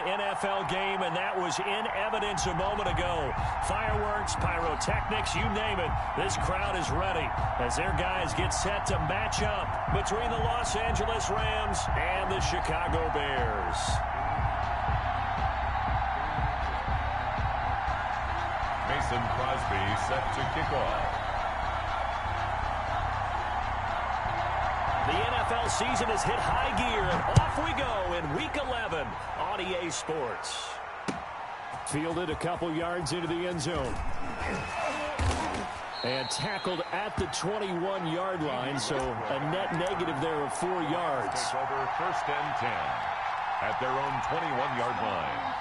NFL game, and that was in evidence a moment ago. Fireworks, pyrotechnics, you name it. This crowd is ready as their guys get set to match up between the Los Angeles Rams and the Chicago Bears. Mason Crosby set to kick off. The NFL season has hit high gear, and off we go in Week 11 on EA Sports. Fielded a couple yards into the end zone. And tackled at the 21-yard line, so a net negative there of 4 yards. Take over 1st and 10 at their own 21-yard line.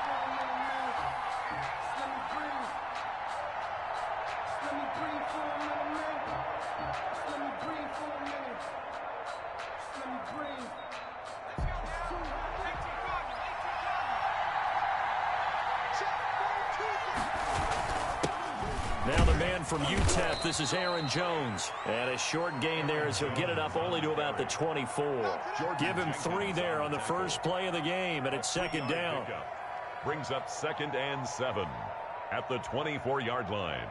Now the man from UTEP, this is Aaron Jones. And a short gain there as he'll get it up only to about the 24. Give him 3 there on the first play of the game, and it's 2nd down. Brings up 2nd and 7 at the 24-yard line.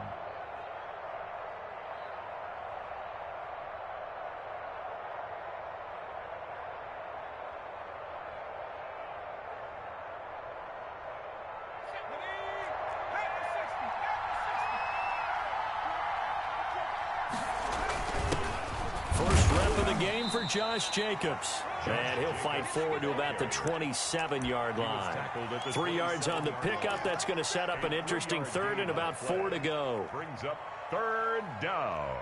Game for Josh Jacobs. And he'll fight forward to about the 27-yard line. 3 yards on the pickup. That's going to set up an interesting 3rd and about 4 to go. Brings up 3rd down.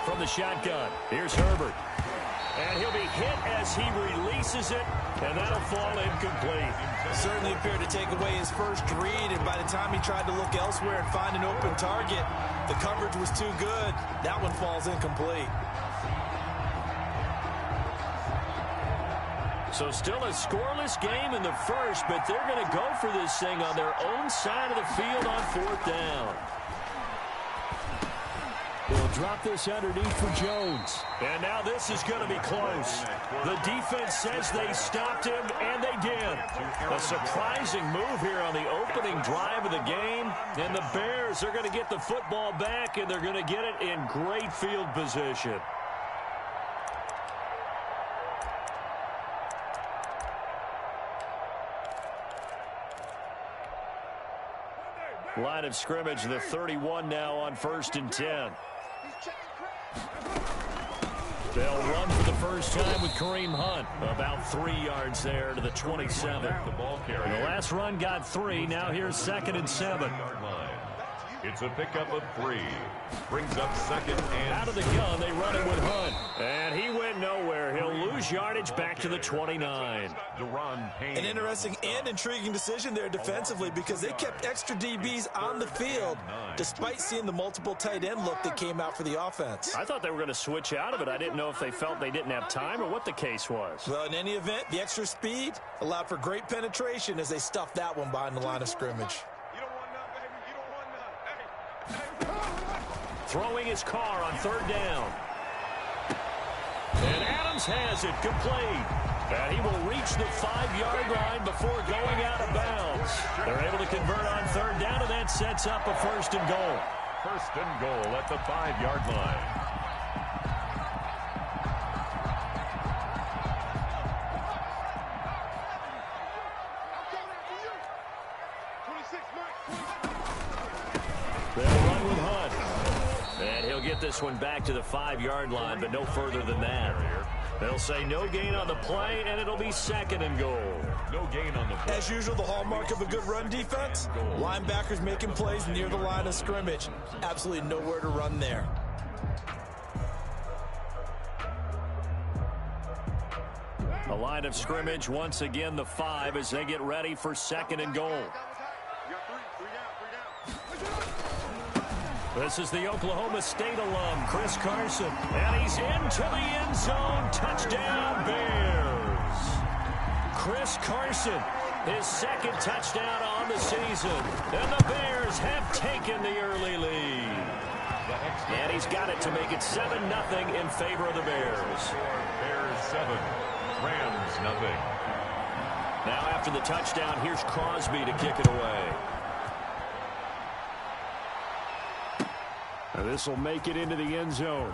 From the shotgun, here's Herbert. And he'll be hit as he releases it, and that'll fall incomplete. Certainly appeared to take away his first read, and by the time he tried to look elsewhere and find an open target, the coverage was too good. That one falls incomplete. So still a scoreless game in the first, but they're going to go for this thing on their own side of the field on 4th down. They'll drop this underneath for Jones. And now this is going to be close. The defense says they stopped him, and they did. A surprising move here on the opening drive of the game. And the Bears are going to get the football back, and they're going to get it in great field position. Line of scrimmage, the 31 now on 1st and 10. They'll run for the first time with Kareem Hunt. About 3 yards there to the 27. The ball carrier. The last run got 3. Now here's 2nd and 7. It's a pickup of 3. Brings up 2nd and... Out of the gun, they run it with Hunt. And he went nowhere. He'll lose yardage back to the 29. An interesting and intriguing decision there defensively because they kept extra DBs on the field despite seeing the multiple tight end look that came out for the offense. I thought they were going to switch out of it. I didn't know if they felt they didn't have time or what the case was. Well, in any event, the extra speed allowed for great penetration as they stuffed that one behind the line of scrimmage. Throwing his car on 3rd down. And Adams has it complete. And he will reach the 5-yard line before going out of bounds. They're able to convert on 3rd down, and that sets up a 1st and goal. 1st and goal at the 5-yard line. They'll run with Hunt. And he'll get this one back to the 5-yard line, but no further than that. They'll say no gain on the play, and it'll be 2nd and goal. No gain on the play. As usual, the hallmark of a good run defense, linebackers making plays near the line of scrimmage. Absolutely nowhere to run there. A line of scrimmage, once again the 5 as they get ready for 2nd and goal. This is the Oklahoma State alum, Chris Carson. And he's into the end zone. Touchdown, Bears. Chris Carson His second touchdown on the season. And the Bears have taken the early lead. And he's got it to make it 7-0 in favor of the Bears. Bears 7, Rams 0. Now after the touchdown, here's Crosby to kick it away. This will make it into the end zone.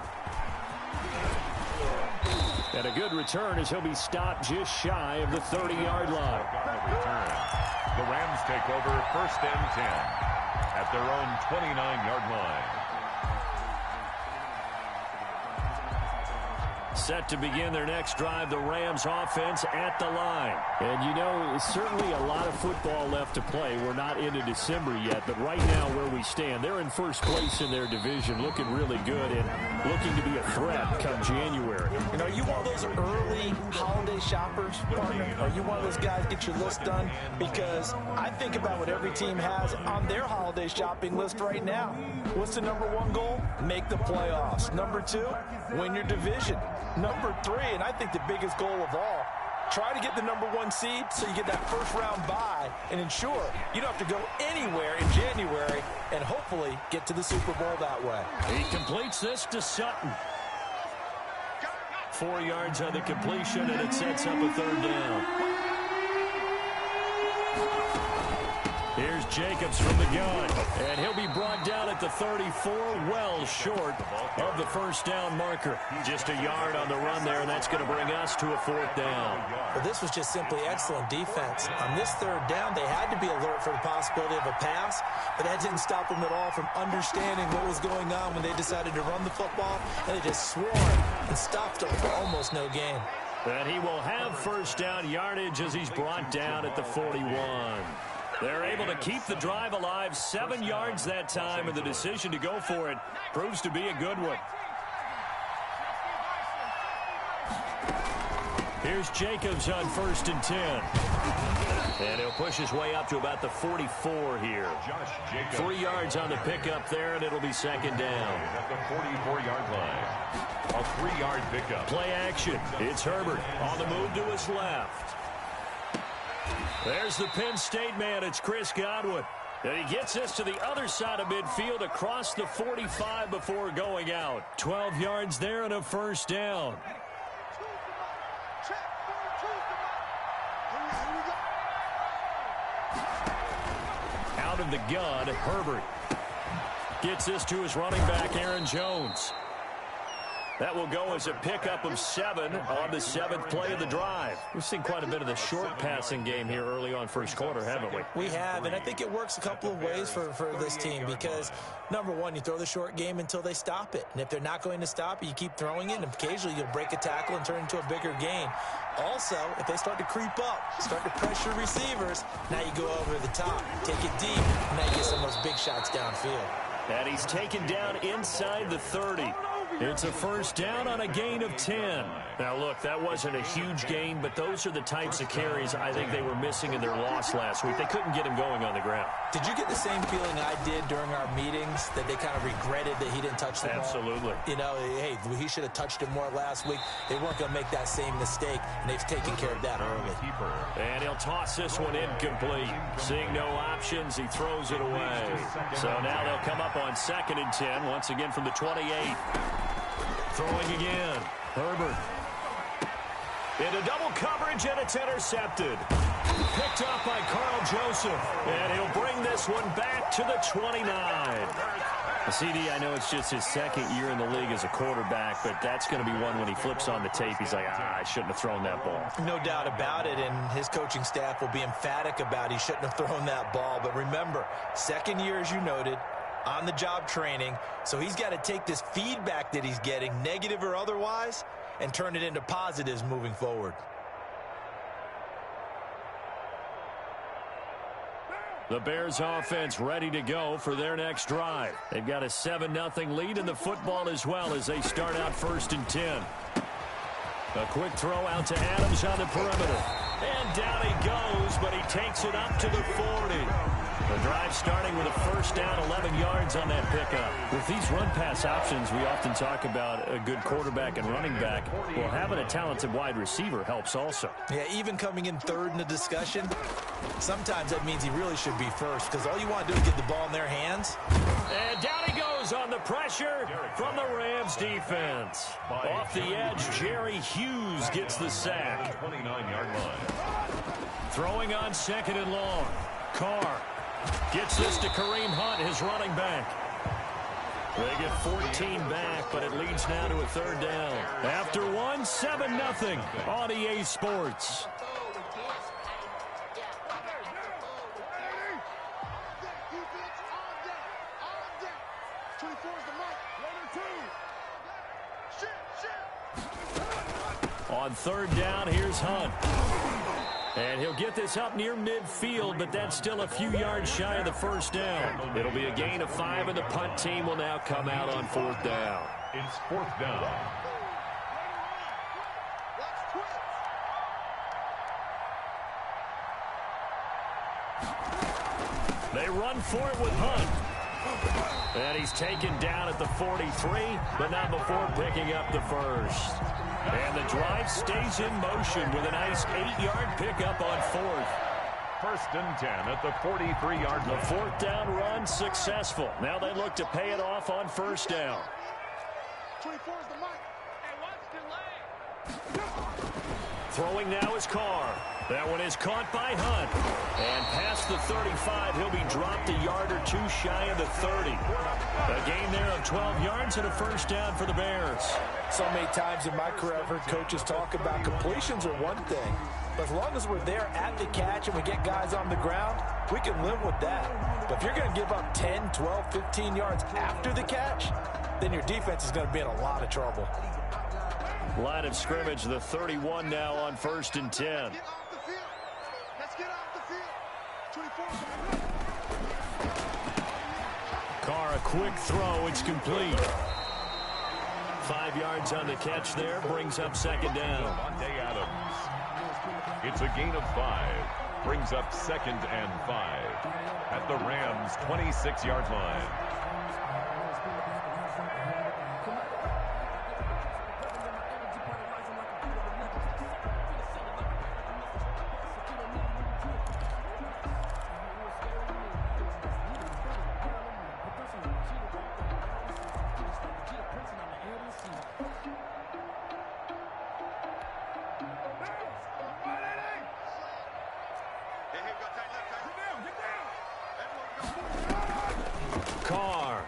And a good return as he'll be stopped just shy of the 30-yard line. The Rams take over 1st and 10 at their own 29-yard line. Set to begin their next drive, the Rams offense at the line. And you know, certainly a lot of football left to play. We're not into December yet, but right now where we stand, they're in first place in their division, looking really good and looking to be a threat come January. You know, are you one of those early holiday shoppers, partner? Are you one of those guys get your list done? Because I think about what every team has on their holiday shopping list right now. What's the #1 goal? Make the playoffs. #2, win your division. #3, and I think the biggest goal of all, try to get the #1 seed so you get that first-round bye and ensure you don't have to go anywhere in January and hopefully get to the Super Bowl that way. He completes this to Sutton. 4 yards on the completion, and it sets up a 3rd down. Here's Jacobs from the gun, and he'll be brought down at the 34, well short of the 1st down marker. Just a yard on the run there, and that's going to bring us to a 4th down. Well, this was just simply excellent defense. On this 3rd down, they had to be alert for the possibility of a pass, but that didn't stop them at all from understanding what was going on when they decided to run the football, and they just swarmed and stopped them for almost no gain. And he will have 1st down yardage as he's brought down at the 41. They're able to keep the drive alive, 7 yards that time, and the decision to go for it proves to be a good one. Here's Jacobs on 1st and 10. And he'll push his way up to about the 44 here. 3 yards on the pickup there, and it'll be 2nd down. At the 44-yard line. A 3-yard pickup. Play action. It's Herbert on the move to his left. There's the Penn State man. It's Chris Godwin. And he gets this to the other side of midfield across the 45 before going out. 12 yards there and a 1st down. Out of the gun, Herbert gets this to his running back, Aaron Jones. That will go as a pickup of 7 on the 7th play of the drive. We've seen quite a bit of the short passing game here early on 1st quarter, haven't we? We have, and I think it works a couple of ways for this team because, #1, you throw the short game until they stop it. And if they're not going to stop it, you keep throwing it, and occasionally you'll break a tackle and turn into a bigger gain. Also, if they start to creep up, start to pressure receivers, now you go over the top, take it deep, and now you get some of those big shots downfield. And he's taken down inside the 30. It's a 1st down on a gain of 10. Now, look, that wasn't a huge gain, but those are the types of carries I think they were missing in their loss last week. They couldn't get him going on the ground. Did you get the same feeling I did during our meetings, that they kind of regretted that he didn't touch the ball? Absolutely. You know, hey, he should have touched it more last week. They weren't going to make that same mistake, and they've taken care of that early. And he'll toss this one incomplete. Seeing no options, he throws it away. So now they'll come up on 2nd and 10, once again from the 28. Throwing again. Herbert. Into double coverage, and it's intercepted. Picked up by Carl Joseph. And he'll bring this one back to the 29. CD, I know it's just his 2nd year in the league as a quarterback, but that's going to be one when he flips on the tape, he's like, I shouldn't have thrown that ball. No doubt about it, and his coaching staff will be emphatic about he shouldn't have thrown that ball. But remember, 2nd year, as you noted, on-the-job training, so he's got to take this feedback that he's getting, negative or otherwise, and turn it into positives moving forward. The Bears offense ready to go for their next drive. They've got a 7-0 lead in the football as well as they start out 1st and 10. A quick throw out to Adams on the perimeter. And down he goes, but he takes it up to the 40. The drive starting with a first down, 11 yards on that pickup. With these run-pass options, we often talk about a good quarterback and running back. Well, having a talented wide receiver helps also. Yeah, even coming in third in the discussion, sometimes that means he really should be first because all you want to do is get the ball in their hands. And down he goes on the pressure from the Rams defense. Off the edge, Jerry Hughes gets the sack. 29-yard line. Throwing on second and long. Carr gets this to Kareem Hunt, his running back. They get 14 back, but it leads now to a third down. After one, 7-0 on EA Sports. On third down, here's Hunt. And he'll get this up near midfield, but that's still a few yards shy of the first down. It'll be a gain of 5, and the punt team will now come out on fourth down. It's fourth down. They run for it with Hunt. And he's taken down at the 43, but not before picking up the first. And the drive stays in motion with a nice 8-yard pickup on fourth. First and 10 at the 43-yard line. The fourth down run successful. Now they look to pay it off on first down. 24 is the mic. Hey, watch delay. Throwing now is Carr. That one is caught by Hunt. And past the 35, he'll be dropped a yard or two shy of the 30. A gain there of 12 yards and a first down for the Bears. So many times in my career I've heard coaches talk about completions are one thing. But as long as we're there at the catch and we get guys on the ground, we can live with that. But if you're going to give up 10, 12, 15 yards after the catch, then your defense is going to be in a lot of trouble. Line of scrimmage, the 31 now on first and 10. Get off the field. Let's get off the field. 24. Carr, a quick throw. It's complete. 5 yards on the catch there. Brings up second down. Monday Adams. It's a gain of 5. Brings up second and 5. At the Rams' 26-yard line. Carr.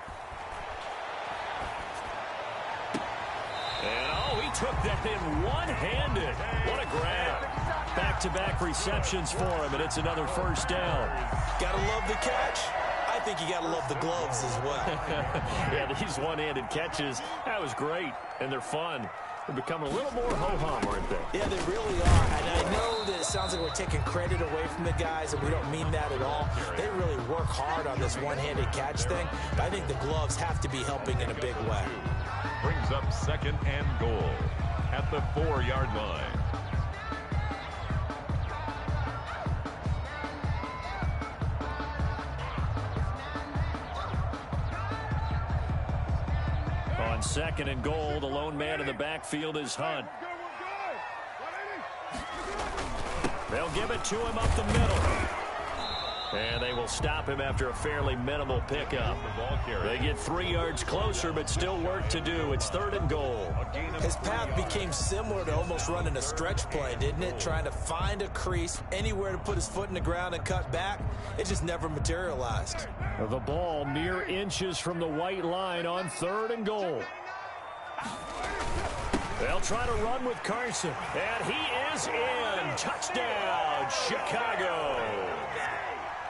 And he took that in one-handed. What a grab. Back-to-back receptions for him, and it's another first down. Gotta love the catch. I think you gotta love the gloves as well. Yeah, these one-handed catches, that was great, and they're fun. They're becoming a little more ho-hum, aren't they? Yeah, they really are. And I know that it sounds like we're taking credit away from the guys, and we don't mean that at all. They really work hard on this one-handed catch thing. But I think the gloves have to be helping in a big way. Brings up second and goal at the 4-yard line. On second and goal, the lone man in the backfield is Hunt. They'll give it to him up the middle. And they will stop him after a fairly minimal pickup. They get 3 yards closer, but still work to do. It's third and goal. His path became similar to almost running a stretch play, didn't it? Trying to find a crease, anywhere to put his foot in the ground and cut back. It just never materialized. The ball mere inches from the white line on third and goal. They'll try to run with Carson. And he is in. Touchdown, Chicago.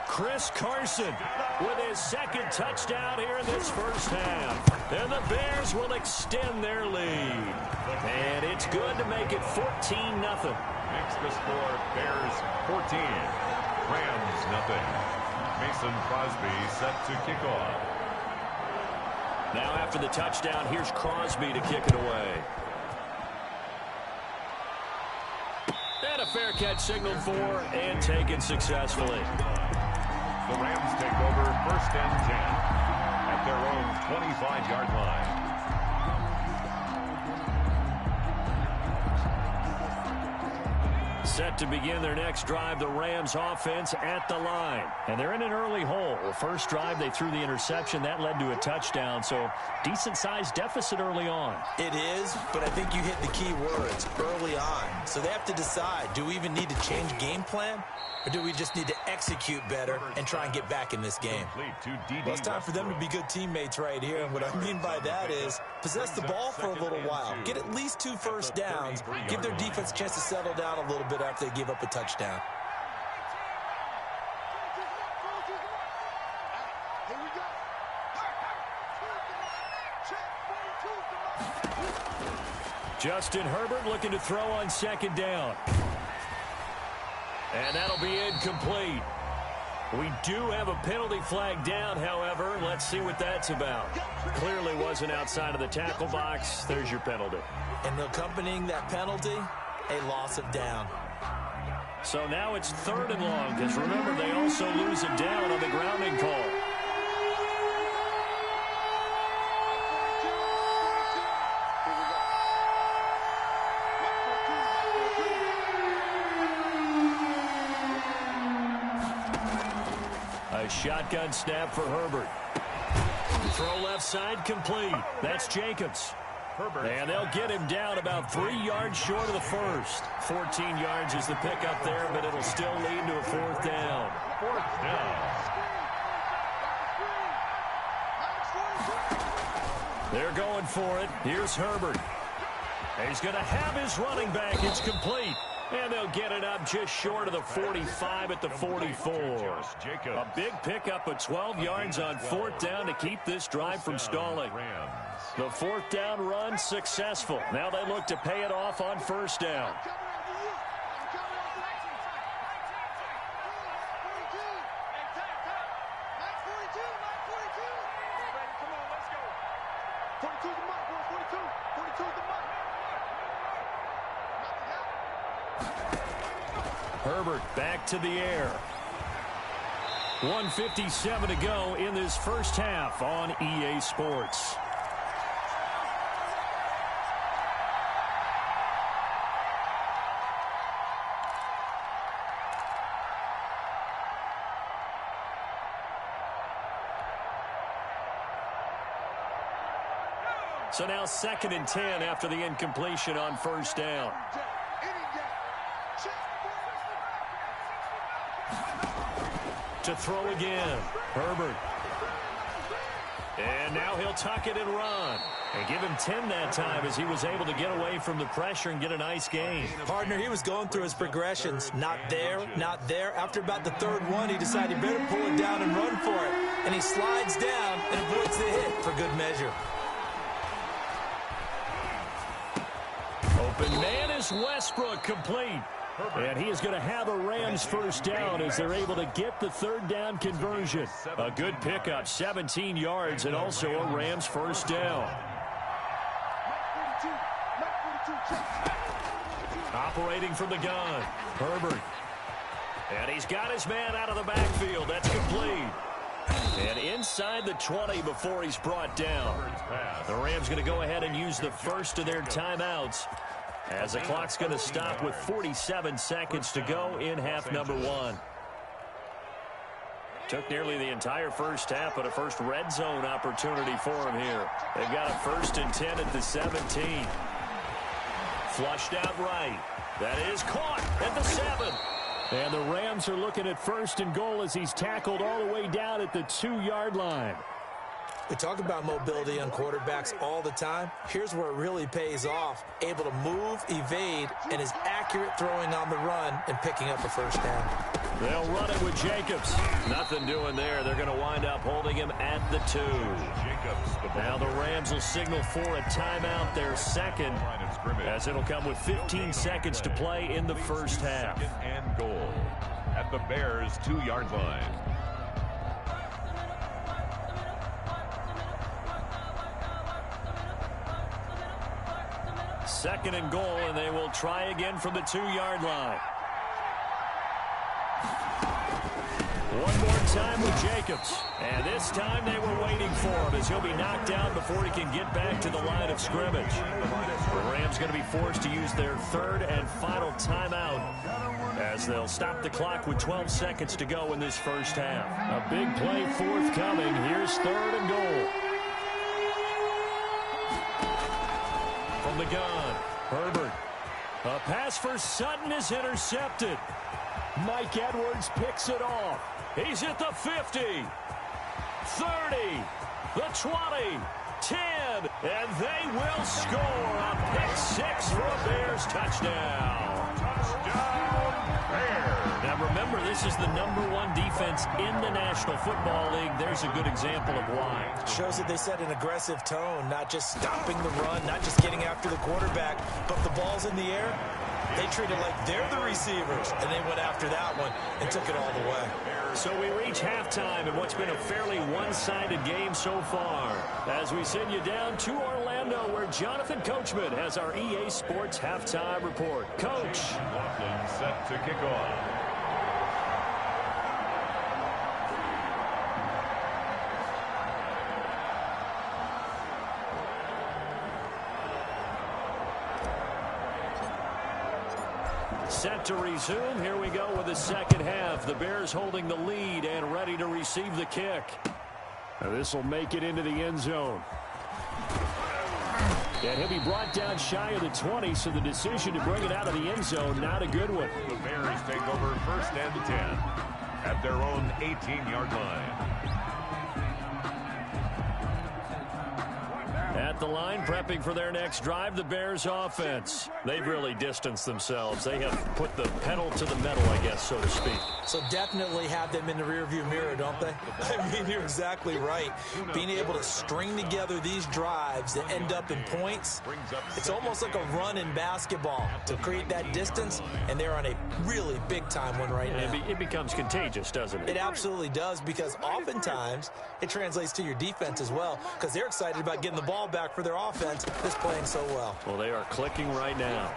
Chris Carson with his second touchdown here in this first half. And the Bears will extend their lead. And it's good to make it 14-0. Makes the score Bears 14. Rams nothing. Mason Crosby set to kick off. Now after the touchdown, here's Crosby to kick it away. And a fair catch signaled for and taken successfully. The Rams take first and 10 at their own 25-yard line. Set to begin their next drive, the Rams offense at the line. And they're in an early hole. The first drive, they threw the interception. That led to a touchdown, so decent-sized deficit early on. It is, but I think you hit the key words, early on. So they have to decide, do we even need to change game plan? Or do we just need to execute better and try and get back in this game? Well, it's time for them to be good teammates right here. And what I mean by that is possess the ball for a little while. Get at least 2 first downs. Give their defense a chance to settle down a little bit after they give up a touchdown. Justin Herbert looking to throw on second down. And that'll be incomplete. We do have a penalty flag down, however. Let's see what that's about. Clearly wasn't outside of the tackle box. There's your penalty. And accompanying that penalty, a loss of down. So now it's 3rd and long, because remember, they also lose it down on the grounding call. A shotgun snap for Herbert. Throw left side complete. That's Jacobs. And they'll get him down about 3 yards short of the first. 14 yards is the pickup there, but it'll still lead to a 4th down. 4th down. They're going for it. Here's Herbert. He's going to have his running back. It's complete. And they'll get it up just short of the 45 at the 44. A big pickup of 12 yards on 4th down to keep this drive from stalling. The 4th down run successful. Now they look to pay it off on 1st down. Herbert back to the air. 1:57 to go in this first half on EA Sports. So now 2nd and 10 after the incompletion on 1st down. To throw again, Herbert. And now he'll tuck it and run. And give him 10 that time as he was able to get away from the pressure and get a nice gain. Partner, he was going through his progressions. Not there, not there. After about the 3rd one, he decided he better pull it down and run for it. And he slides down and avoids the hit for good measure. Open man is Westbrook, complete. And he is going to have a Rams 1st down as they're able to get the 3rd down conversion. A good pickup, 17 yards, and also a Rams 1st down. Operating from the gun, Herbert. And he's got his man out of the backfield. That's complete. And inside the 20 before he's brought down. The Rams going to go ahead and use the first of their timeouts, as the clock's going to stop with 47 seconds to go in half number 1. Took nearly the entire first half, but a first red zone opportunity for him here. They've got a 1st and 10 at the 17. Flushed out right. That is caught at the 7. And the Rams are looking at 1st and goal as he's tackled all the way down at the 2-yard line. We talk about mobility on quarterbacks all the time. Here's where it really pays off. Able to move, evade, and is accurate throwing on the run and picking up a 1st down. They'll run it with Jacobs. Nothing doing there. They're going to wind up holding him at the 2. Now the Rams will signal for a timeout, their 2nd, as it'll come with 15 seconds to play in the first half. 2nd and goal at the Bears' 2-yard line. Second and goal, and they will try again from the 2-yard line. One more time with Jacobs. And this time they were waiting for him as he'll be knocked down before he can get back to the line of scrimmage. The Rams going to be forced to use their third and final timeout as they'll stop the clock with 12 seconds to go in this first half. A big play forthcoming. Here's third and goal. From the gun, Herbert. A pass for Sutton is intercepted. Mike Edwards picks it off. He's at the 50, 30, the 20, 10, and they will score a pick six for a Bears touchdown. Touchdown, Bears. Now remember, this is the #1 defense in the National Football League. There's a good example of why. Shows that they set an aggressive tone, not just stopping the run, not just getting after the quarterback, but the ball's in the air. They treat it like they're the receivers, and they went after that one and took it all the way. So we reach halftime in what's been a fairly one-sided game so far. As we send you down to Orlando, where Jonathan Coachman has our EA Sports halftime report. Coach. Laughlin set to kick off. Set to resume. Here we go with the second half. The Bears holding the lead and ready to receive the kick. Now this will make it into the end zone. And he'll be brought down shy of the 20, so the decision to bring it out of the end zone, not a good one. The Bears take over first and 10 at their own 18-yard line. At the line, prepping for their next drive, the Bears offense. They've really distanced themselves. They have put the pedal to the metal, I guess, so to speak. So definitely have them in the rearview mirror, don't they? I mean, you're exactly right. Being able to string together these drives that end up in points, it's almost like a run in basketball to create that distance, and they're on a really big-time one right now. It becomes contagious, doesn't it? It absolutely does, because oftentimes it translates to your defense as well, because they're excited about getting the ball back for their offense that's playing so well. Well, they are clicking right now.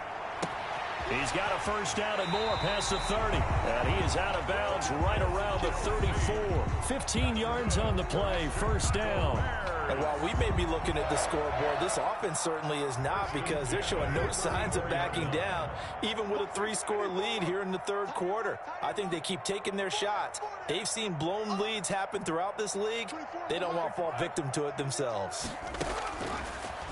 He's got a first down and more past the 30. And he is out of bounds right around the 34. 15 yards on the play, first down. And while we may be looking at the scoreboard, this offense certainly is not, because they're showing no signs of backing down, even with a 3-score lead here in the third quarter. I think they keep taking their shots. They've seen blown leads happen throughout this league. They don't want to fall victim to it themselves.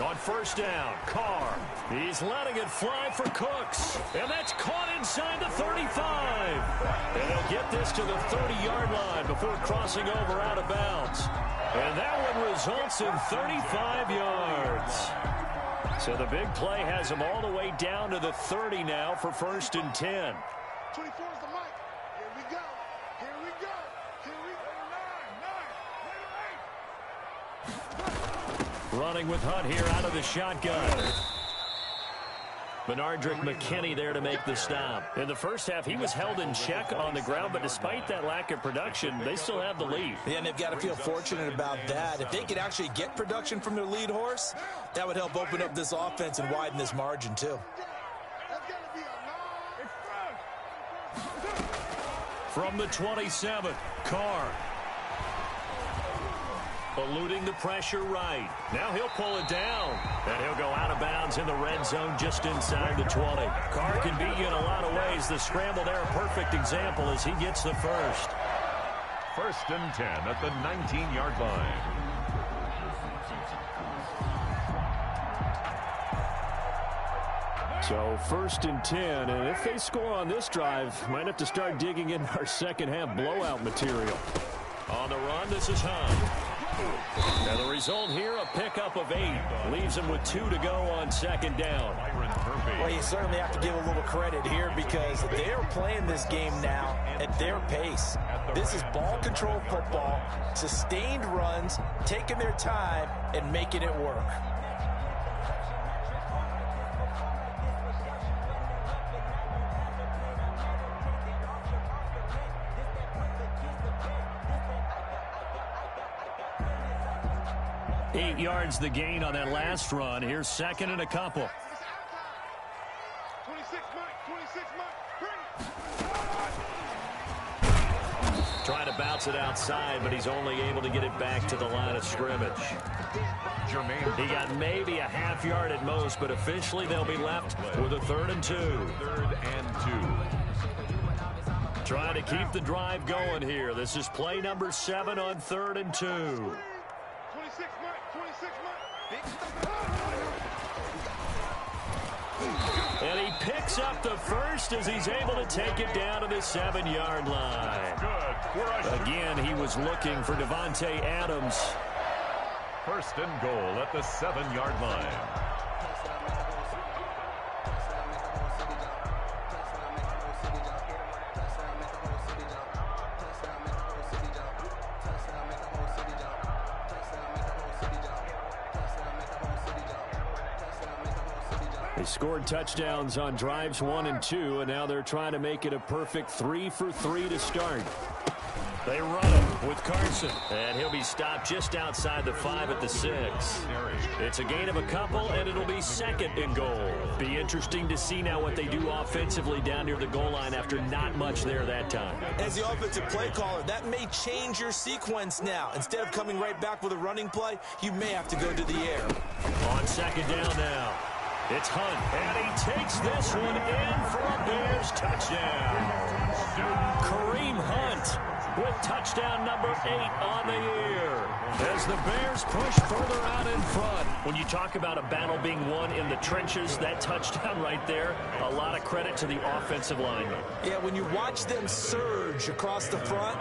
On first down, Carr. He's letting it fly for Cooks. And that's caught inside the 35. And they'll get this to the 30-yard line before crossing over out of bounds. And that one results in 35 yards. So the big play has them all the way down to the 30 now for first and 10. 24 is the mic. Here we go. Here we go. Here we go. 9. Running with Hunt here out of the shotgun. Benardrick McKinney there to make the stop. In the first half, he was held in check on the ground, but despite that lack of production, they still have the lead. Yeah, and they've got to feel fortunate about that. If they could actually get production from their lead horse, that would help open up this offense and widen this margin, too. From the 27, Carr. Eluding the pressure right. Now he'll pull it down. And he'll go out of bounds in the red zone just inside the 20. Carr can beat you in a lot of ways. The scramble there, a perfect example as he gets the first. First and 10 at the 19-yard line. So first and 10, and if they score on this drive, might have to start digging in our second half blowout material. On the run, this is Hunt. And the result here, a pickup of 8. Leaves them with 2 to go on second down. Well, you certainly have to give a little credit here, because they're playing this game now at their pace. This is ball control football, sustained runs, taking their time, and making it work. Eight yards the gain on that last run. Here's second and a couple. 26 Mike, 26 Mike, bring it. Trying to wants it outside, but he's only able to get it back to the line of scrimmage. He got maybe a half yard at most, but officially they'll be left with a 3rd and 2. 3rd and 2. Trying to keep the drive going here. This is play number 7 on 3rd and 2. 26 Mike, 26 Mike. And he picks up the first as he's able to take it down to the 7-yard line. Good. Again, he was looking for Devontae Adams. 1st and goal at the 7-yard line. They scored touchdowns on drives 1 and 2, and now they're trying to make it a perfect 3 for 3 to start. They run him with Carson, and he'll be stopped just outside the 5 at the 6. It's a gain of a couple, and it'll be 2nd and goal. Be interesting to see now what they do offensively down near the goal line after not much there that time. As the offensive play caller, that may change your sequence now. Instead of coming right back with a running play, you may have to go to the air. On 2nd down now. It's Hunt, and he takes this one in for a Bears touchdown. Kareem Hunt with touchdown number 8 on the year as the Bears push further out in front. When you talk about a battle being won in the trenches, that touchdown right there, a lot of credit to the offensive linemen. Yeah, when you watch them surge across the front,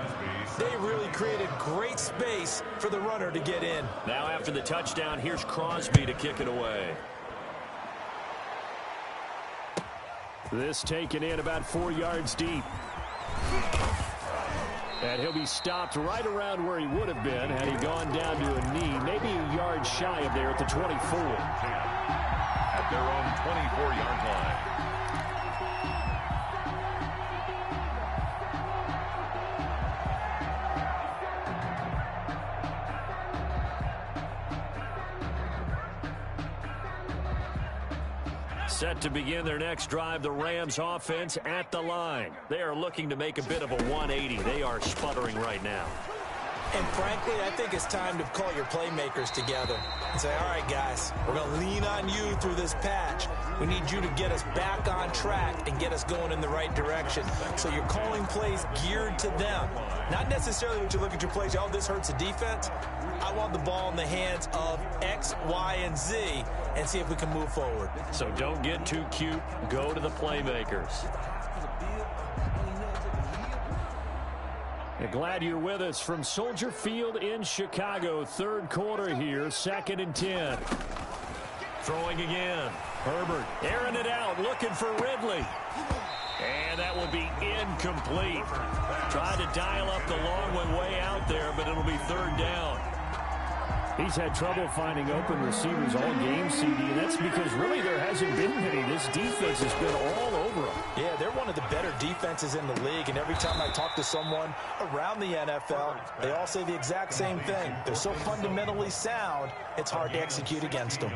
they really created great space for the runner to get in. Now after the touchdown, here's Crosby to kick it away. This taken in about 4 yards deep. And he'll be stopped right around where he would have been had he gone down to a knee, maybe a yard shy of there at the 24. At their own 24-yard line. Set to begin their next drive, the Rams offense at the line. They are looking to make a bit of a 180. They are sputtering right now. And frankly, I think it's time to call your playmakers together and say, all right, guys, we're going to lean on you through this patch. We need you to get us back on track and get us going in the right direction. So you're calling plays geared to them. Not necessarily when you look at your plays, oh, this hurts the defense. I want the ball in the hands of X, Y, and Z and see if we can move forward. So don't get too cute. Go to the playmakers. Glad you're with us from Soldier Field in Chicago. 3rd quarter here, 2nd and 10. Throwing again. Herbert airing it out, looking for Ridley. And that will be incomplete. Tried to dial up the long one way out there, but it'll be 3rd down. He's had trouble finding open receivers all game, CD, and that's because really there hasn't been many. This defense has been all over them. Yeah, they're one of the better defenses in the league, and every time I talk to someone around the NFL, they all say the exact same thing. They're so fundamentally sound, it's hard to execute against them.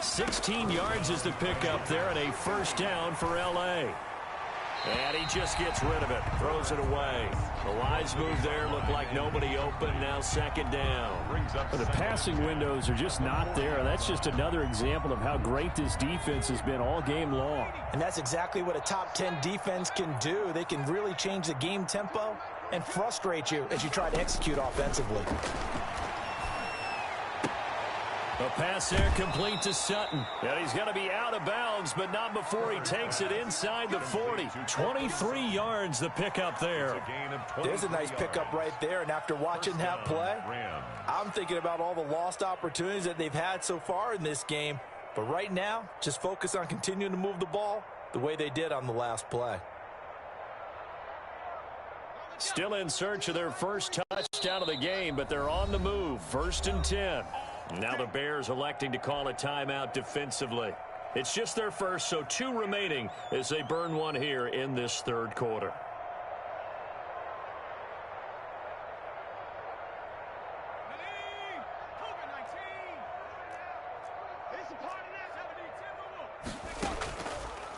16 yards is the pickup there, and a 1st down for L.A. And he just gets rid of it, throws it away. The wise move there, looked like nobody open, now 2nd down. But the passing windows are just not there. That's just another example of how great this defense has been all game long. And that's exactly what a top 10 defense can do. They can really change the game tempo and frustrate you as you try to execute offensively. A pass there complete to Sutton. And he's going to be out of bounds, but not before he takes it inside the 40. 23 yards the pickup there. There's a nice pickup right there, and after watching that play, I'm thinking about all the lost opportunities that they've had so far in this game. But right now, just focus on continuing to move the ball the way they did on the last play. Still in search of their first touchdown of the game, but they're on the move. 1st and 10. Now the Bears electing to call a timeout defensively. It's just their first, so 2 remaining as they burn one here in this 3rd quarter.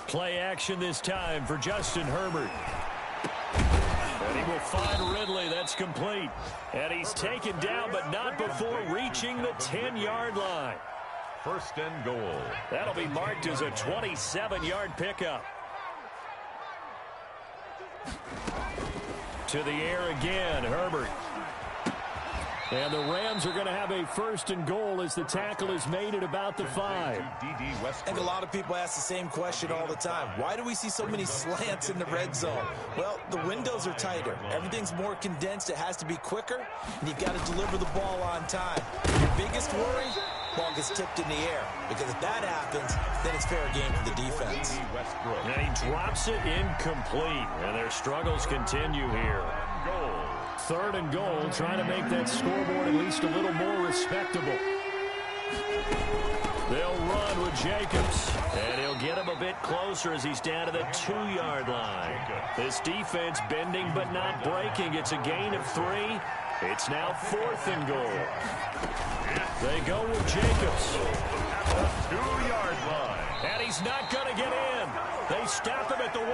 Play action this time for Justin Herbert. And he will find Ridley. That's complete. And he's taken down, but not before reaching the 10-yard line. First and goal. That'll be marked as a 27-yard pickup. To the air again, Herbert. And the Rams are going to have a first and goal as the tackle is made at about the 5. I think a lot of people ask the same question all the time. Why do we see so many slants in the red zone? Well, the windows are tighter. Everything's more condensed. It has to be quicker, and you've got to deliver the ball on time. Your biggest worry, ball gets tipped in the air, because if that happens, then it's fair game for the defense. And he drops it incomplete, and their struggles continue here. Goal. Third and goal, trying to make that scoreboard at least a little more respectable. They'll run with Jacobs, and he'll get him a bit closer as he's down to the 2-yard line. This defense bending but not breaking. It's a gain of 3. It's now 4th and goal. They go with Jacobs. At the 2-yard line. And he's not going to get in. They stop him at the 1.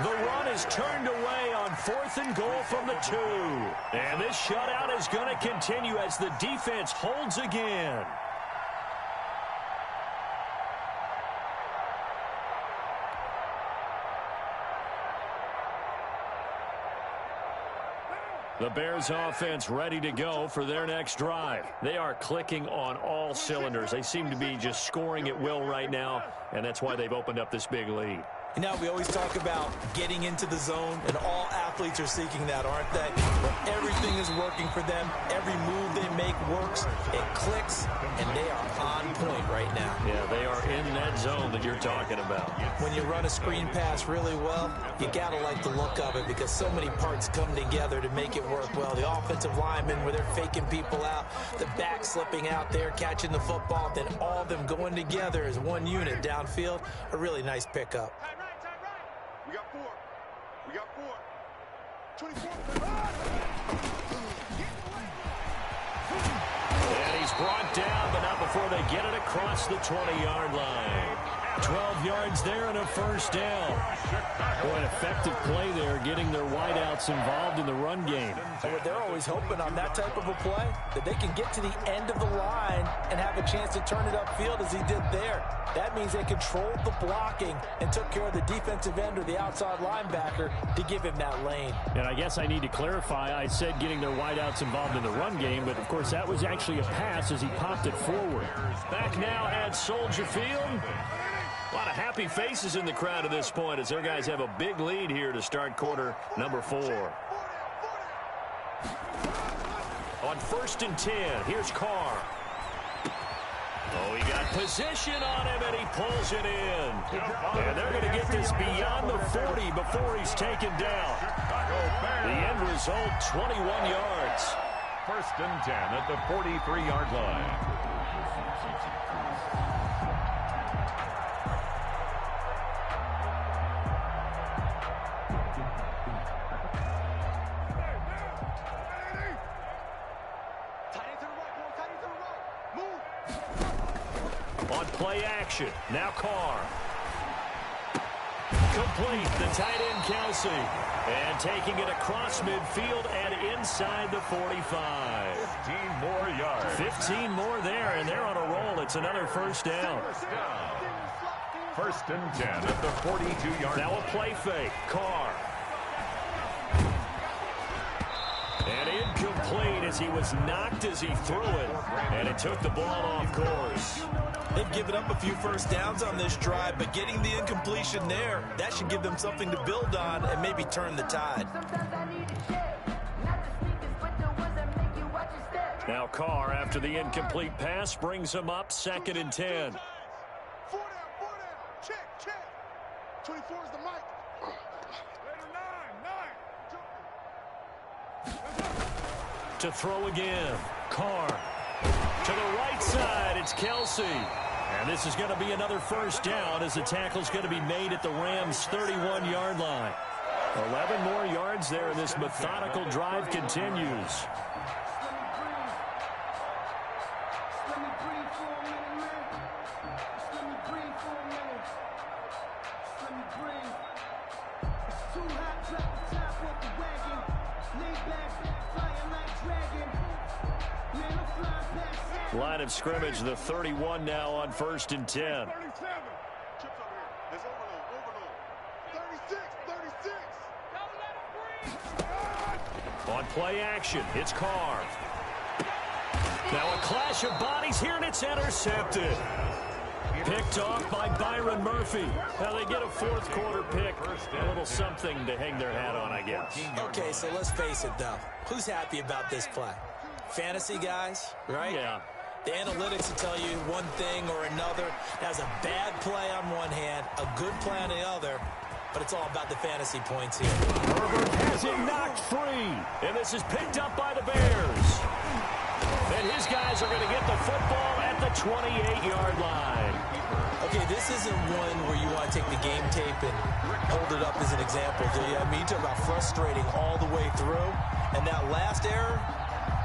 The run is turned away on 4th and goal from the 2. And this shutout is going to continue as the defense holds again. The Bears offense ready to go for their next drive. They are clicking on all cylinders. They seem to be just scoring at will right now, and that's why they've opened up this big lead. You know, we always talk about getting into the zone, and all athletes are seeking that, aren't they? But everything is working for them. Every move they make works. It clicks, and they are on point right now. Yeah, they are in that zone that you're talking about. When you run a screen pass really well, you got to like the look of it because so many parts come together to make it work well. The offensive linemen, where they're faking people out, the back slipping out there, catching the football, then all of them going together as one unit downfield. A really nice pickup. We got 4. We got 4. 24. And he's brought down, but not before they get it across the 20-yard line. 12 yards there and a first down. Boy, an effective play there, getting their wideouts involved in the run game. And they're always hoping on that type of a play that they can get to the end of the line and have a chance to turn it upfield as he did there. That means they controlled the blocking and took care of the defensive end or the outside linebacker to give him that lane. And I guess I need to clarify, I said getting their wideouts involved in the run game, but of course that was actually a pass as he popped it forward. Back now at Soldier Field. A lot of happy faces in the crowd at this point as their guys have a big lead here to start quarter number 4. On 1st and 10, here's Carr. Oh, he got position on him, and he pulls it in. And they're going to get this beyond the 40 before he's taken down. The end result, 21 yards. 1st and 10 at the 43-yard line. On play action, now Carr. Complete, the tight end Kelsey. And taking it across midfield and inside the 45. 15 more yards. 15 more there, and they're on a roll. It's another first down. 1st and 10 at the 42-yard line. Now a play fake, Carr. And incomplete as he was knocked as he threw it. And it took the ball off course. They've given up a few first downs on this drive, but getting the incompletion there, that should give them something to build on and maybe turn the tide. Now Carr, after the incomplete pass, brings him up 2nd and 10. 4 down. Check. 24 is the mic. To throw again. Carr. To the right side, it's Kelsey. And this is going to be another first down as the tackle's going to be made at the Rams' 31-yard line. 11 more yards there, and this methodical drive continues. Too hot, drop the top off the wagon. Line of scrimmage, the 31 now on 1st and 10. 37. Chips over here. It's overload. 36. On play action, it's Carr. Now a clash of bodies here, and it's intercepted. Picked off by Byron Murphy. Now they get a fourth quarter pick. A little something to hang their hat on, I guess. Okay, so let's face it, though. Who's happy about this play? Fantasy guys, right? Yeah. The analytics will tell you one thing or another. That's a bad play on one hand, a good play on the other. But it's all about the fantasy points here. Herbert has it knocked free. And this is picked up by the Bears. And his guys are going to get the football at the 28-yard line. Okay, this isn't one where you want to take the game tape and hold it up as an example, do you? I mean, you talk about frustrating all the way through. And that last error,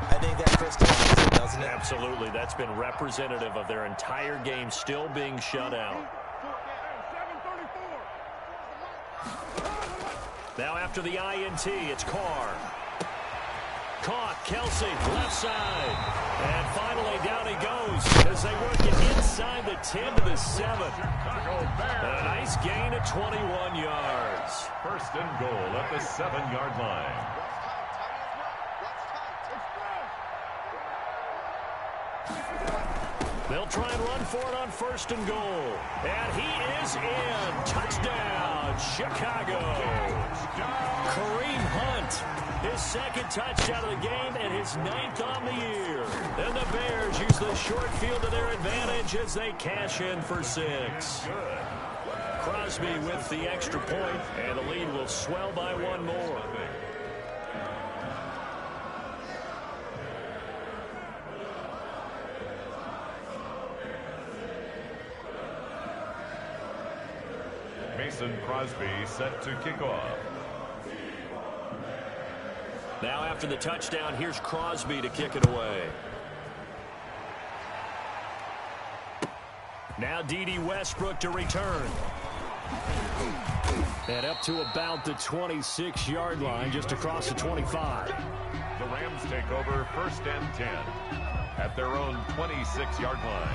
I think that crystallizes it, doesn't it? Absolutely. That's been representative of their entire game still being shut out. Now after the INT, it's Carr. Caught, Kelsey, left side. And finally down he goes as they work it inside the 10 to the 7. And a nice gain of 21 yards. 1st and goal at the 7-yard line. They'll try and run for it on 1st and goal. And he is in. Touchdown, Chicago. Kareem Hunt, his 2nd touchdown of the game and his 9th on the year. And the Bears use the short field to their advantage as they cash in for 6. Crosby with the extra point, and the lead will swell by one more. Mason Crosby set to kick off. Now after the touchdown, here's Crosby to kick it away. Now D.D. Westbrook to return. And up to about the 26-yard line, just across the 25. The Rams take over 1st and 10 at their own 26-yard line.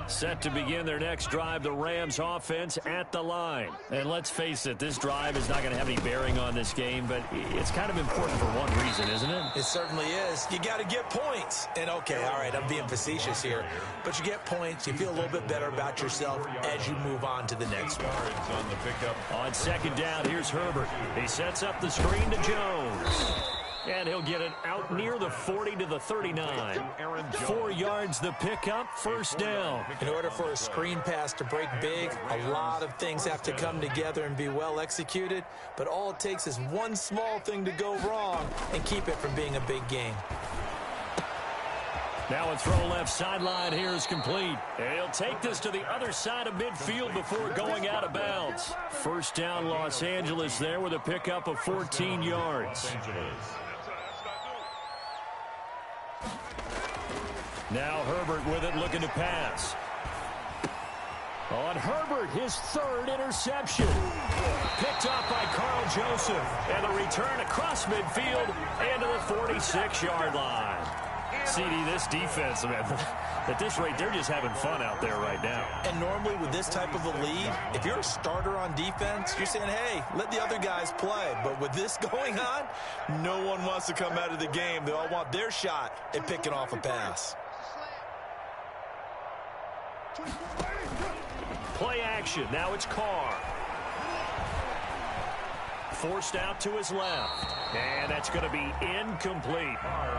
Set to begin their next drive, the Rams offense at the line. And let's face it, this drive is not going to have any bearing on this game, but it's kind of important for one reason, isn't it? It certainly is. You got to get points. And okay, all right, I'm being facetious here. But you get points, you feel a little bit better about yourself as you move on to the next one. On the pickup. On 2nd down, here's Herbert. He sets up the screen to Jones. And he'll get it out near the 40 to the 39. 4 yards the pickup, 1st down. In order for a screen pass to break big, a lot of things have to come together and be well executed. But all it takes is one small thing to go wrong and keep it from being a big game. Now a throw left sideline here is complete. And he'll take this to the other side of midfield before going out of bounds. 1st down Los Angeles there with a pickup of 14 yards. Now Herbert with it, looking to pass. On Herbert, his 3rd interception. Picked off by Carl Joseph. And the return across midfield into the 46-yard line. CD, this defense, man, at this rate, they're just having fun out there right now. And normally with this type of a lead, if you're a starter on defense, you're saying, hey, let the other guys play. But with this going on, no one wants to come out of the game. They all want their shot at picking off a pass. Play action. Now it's Carr. Forced out to his left. And that's going to be incomplete.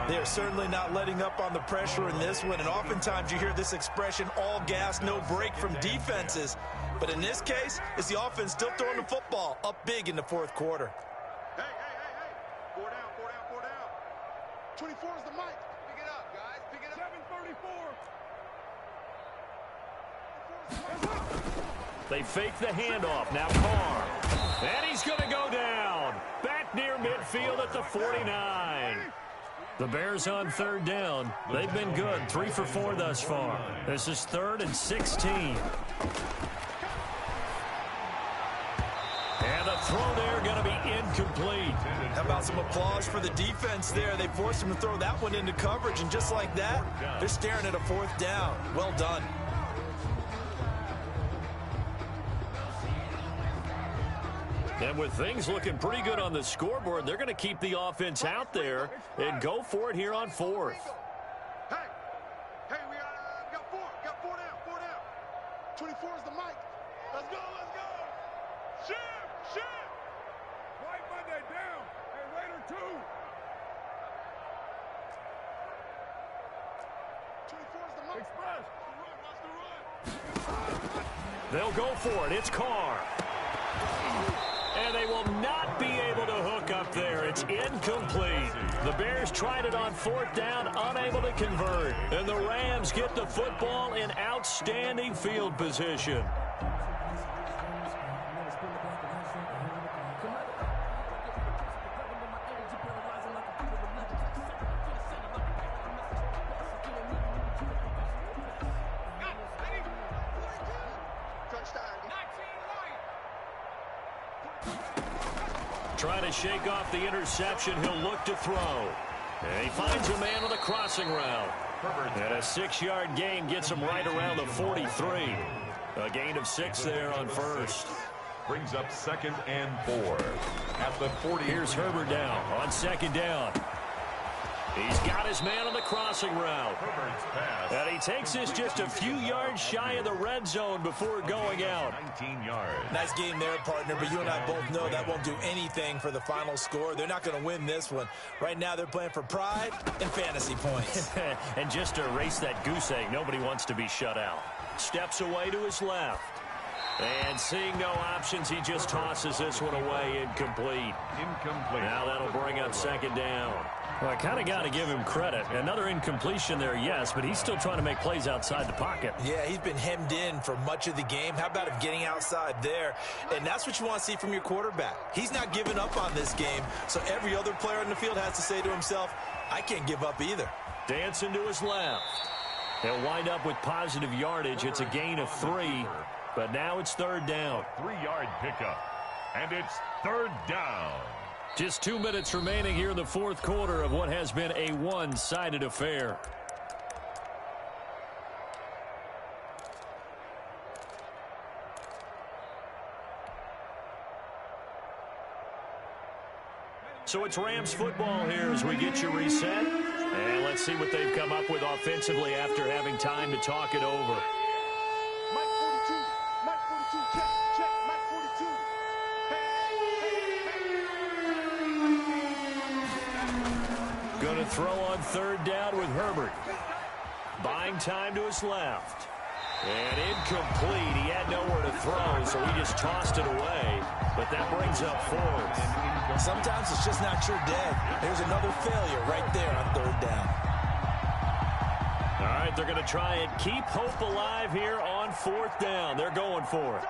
They're certainly not letting up on the pressure in this one. And oftentimes you hear this expression, all gas, no break from defenses. But in this case, it's the offense still throwing the football up big in the 4th quarter. Hey. 4 down. 24 is the mic. Pick it up, guys. Pick it up. 734. They fake the handoff. Now Carr. And he's going to go down. Back near midfield at the 49. The Bears on third down. They've been good, 3 for 4 thus far. This is 3rd and 16. And the throw there going to be incomplete. How about some applause for the defense there? They forced him to throw that one into coverage, and just like that, they're staring at a 4th down. Well done. And with things looking pretty good on the scoreboard, they're going to keep the offense out there and go for it here on 4th. Hey, we got 4 down. 24 is the mic. Let's go. Shift. White Monday down. Hey, Raider 2. 24 is the mic. Express. Watch the run. They'll go for it. It's Carr. And they will not be able to hook up there. It's incomplete. The Bears tried it on 4th down, unable to convert. And the Rams get the football in outstanding field position. Trying to shake off the interception. He'll look to throw. And he finds a man on the crossing route. And a 6-yard gain gets him right around the 43. A gain of 6 there on 1st. Brings up 2nd and 4 at the 40. Here's Herbert down on 2nd down. He's got his man on the crossing route. And he takes this just a few yards shy of the red zone before going out. 19 yards. Nice game there, partner, but you and I both know that won't do anything for the final score. They're not going to win this one. Right now, they're playing for pride and fantasy points. And just to erase that goose egg, nobody wants to be shut out. Steps away to his left. And seeing no options, he just tosses this one away, incomplete. Now that'll bring up 2nd down. Well, I kind of got to give him credit. Another incompletion there, yes, but he's still trying to make plays outside the pocket. Yeah, he's been hemmed in for much of the game. How about him getting outside there? And that's what you want to see from your quarterback. He's not giving up on this game, so every other player in the field has to say to himself, I can't give up either. Dancing to his left. He'll wind up with positive yardage. It's a gain of 3, but now it's 3rd down. 3-yard pickup, and it's 3rd down. Just 2 minutes remaining here in the 4th quarter of what has been a one-sided affair. So it's Rams football here as we get you reset. And let's see what they've come up with offensively after having time to talk it over. Mike 42, check, Mike 42. Going to throw on 3rd down with Herbert. Buying time to his left. And incomplete. He had nowhere to throw, so he just tossed it away. But that brings up 4th. Sometimes it's just not your day. There's another failure right there on 3rd down. All right, they're going to try and keep hope alive here on 4th down. They're going for it.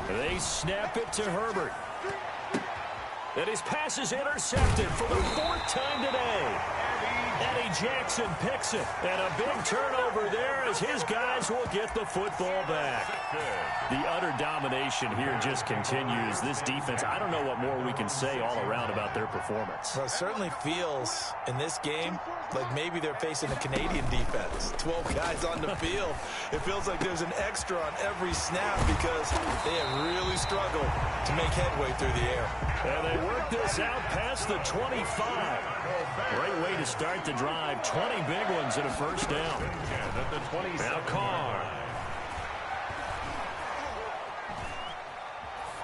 They snap it to Herbert. And his pass is intercepted for the 4th time today. Eddie Jackson picks it. And a big turnover there as his guys will get the football back. The utter domination here just continues. This defense, I don't know what more we can say all around about their performance. Well, it certainly feels in this game like maybe they're facing a Canadian defense. 12 guys on the field. It feels like there's an extra on every snap because they have really struggled to make headway through the air. And they work this out past the 25. Great way to start the drive. 20 big ones and a 1st down. Now Carr.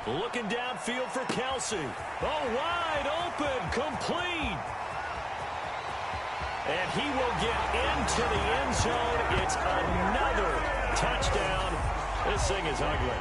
Looking downfield for Kelsey. Oh, wide open, complete. And he will get into the end zone. It's another touchdown. This thing is ugly.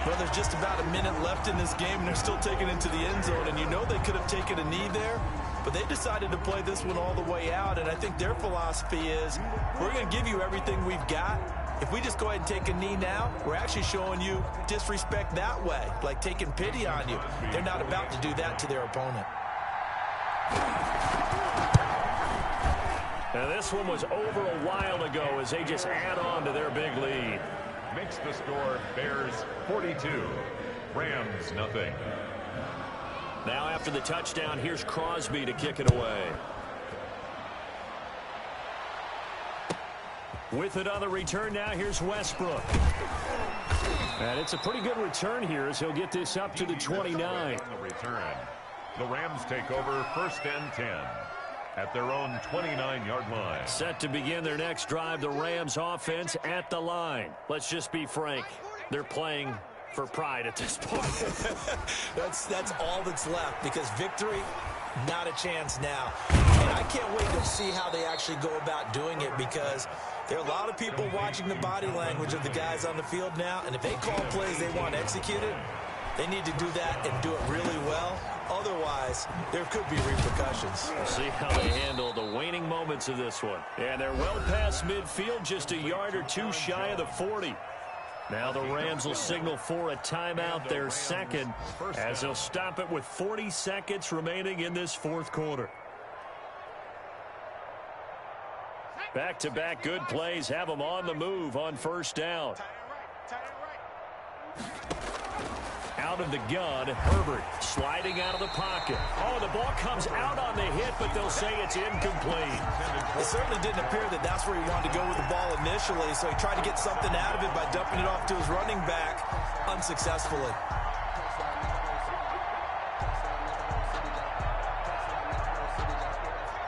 Well, there's just about a minute left in this game, and they're still taking it to the end zone. And you know they could have taken a knee there, but they decided to play this one all the way out. And I think their philosophy is, we're going to give you everything we've got. If we just go ahead and take a knee now, we're actually showing you disrespect that way, like taking pity on you. They're not about to do that to their opponent. And this one was over a while ago as they just add on to their big lead. Makes the score Bears 42, Rams nothing. Now after the touchdown, here's Crosby to kick it away. With it on the return now, here's Westbrook. And it's a pretty good return here as he'll get this up to the 29. The return. The Rams take over 1st and 10 at their own 29-yard line. Set to begin their next drive, the Rams offense at the line. Let's just be frank. They're playing for pride at this point. That's all that's left, because victory, not a chance now. And I can't wait to see how they actually go about doing it, because there are a lot of people watching the body language of the guys on the field now, and if they call plays they want executed, they need to do that and do it really well. Otherwise, there could be repercussions. We'll see how they handle the waning moments of this one. And they're well past midfield, just a yard or two shy of the 40. Now the Rams will signal for a timeout, their second, as they'll stop it with 40 seconds remaining in this fourth quarter. Back-to-back good plays have them on the move on first down. Out of the gun, Herbert sliding out of the pocket. Oh, the ball comes out on the hit, but they'll say it's incomplete. It certainly didn't appear that that's where he wanted to go with the ball initially, so he tried to get something out of it by dumping it off to his running back unsuccessfully.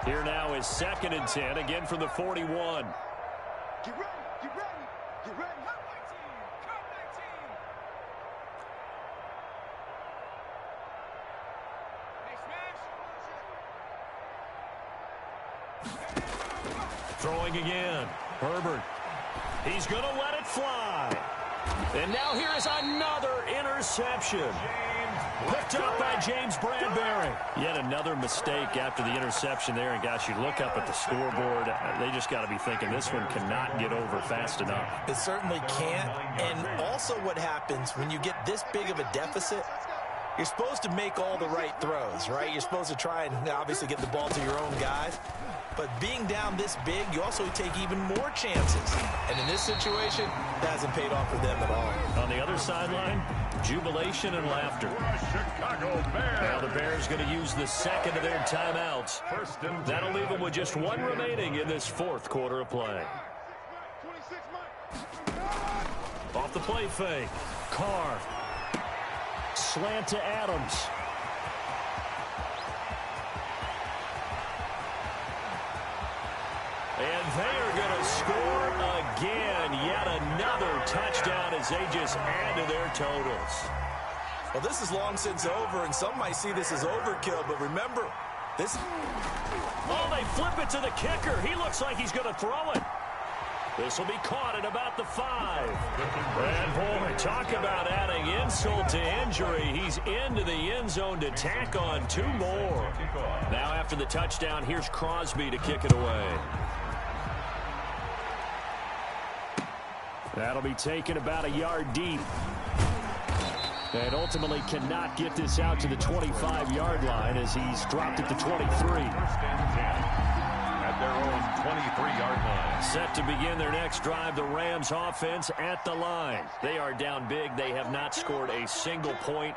Here now is 2nd and 10, again from the 41. Get ready, get ready, get ready. Throwing again. Herbert. He's going to let it fly. And now here is another interception. Picked up by James Bradbury. Yet another mistake after the interception there. And, gosh, you look up at the scoreboard. They just got to be thinking this one cannot get over fast enough. It certainly can't. And also what happens when you get this big of a deficit, you're supposed to make all the right throws, right? You're supposed to try and obviously get the ball to your own guys. But being down this big, you also take even more chances. And in this situation, that hasn't paid off for them at all. On the other sideline, jubilation and laughter. Chicago Bears. Now the Bears going to use the second of their timeouts. That'll leave them with just one remaining in this fourth quarter of play. Off the play fake. Carr. Slant to Adams. And they are going to score again. Yet another touchdown as they just add to their totals. Well, this is long since over, and some might see this as overkill, but remember, this... Oh, they flip it to the kicker. He looks like he's going to throw it. This will be caught at about the 5. And, boy, talk about adding insult to injury. He's into the end zone to tack on 2 more. Now, after the touchdown, here's Crosby to kick it away. That'll be taken about a yard deep. And ultimately cannot get this out to the 25-yard line as he's dropped it to 23. At their own 23-yard line. Set to begin their next drive, the Rams offense at the line. They are down big. They have not scored a single point.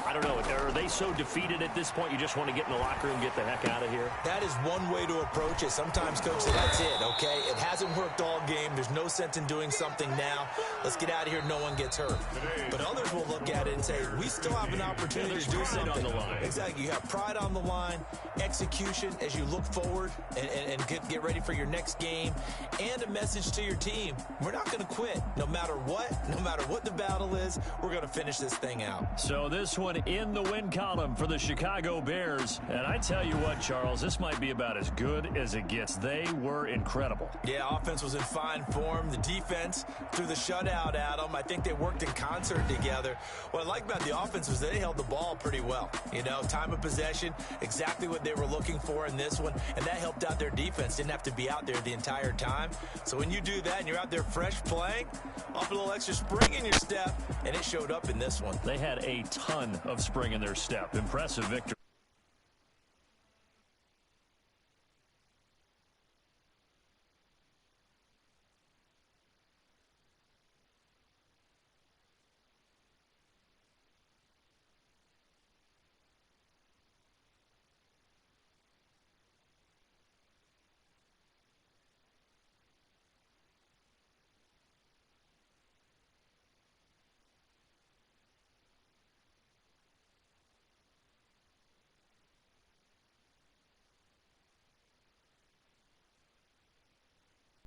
I don't know. Are they so defeated at this point you just want to get in the locker room, get the heck out of here? That is one way to approach it. Sometimes, Coach, that's it, okay? It hasn't worked all game. There's no sense in doing something now. Let's get out of here. No one gets hurt. But others will look at it and say, we still have an opportunity to do something. On the line. Exactly. You have pride on the line, execution as you look forward and get ready for your next game, and a message to your team. We're not going to quit no matter what the battle is. We're going to finish this thing out. So this one in the win column for the Chicago Bears. And I tell you what, Charles, this might be about as good as it gets. They were incredible. Yeah, offense was in fine form. The defense threw the shutout at them. I think they worked in concert together. What I like about the offense was they held the ball pretty well. You know, time of possession, exactly what they were looking for in this one, and that helped out their defense. Didn't have to be out there the entire time. So when you do that and you're out there fresh playing, off a little extra spring in your step, and it showed up in this one. They had a ton of spring in their step. Impressive victory.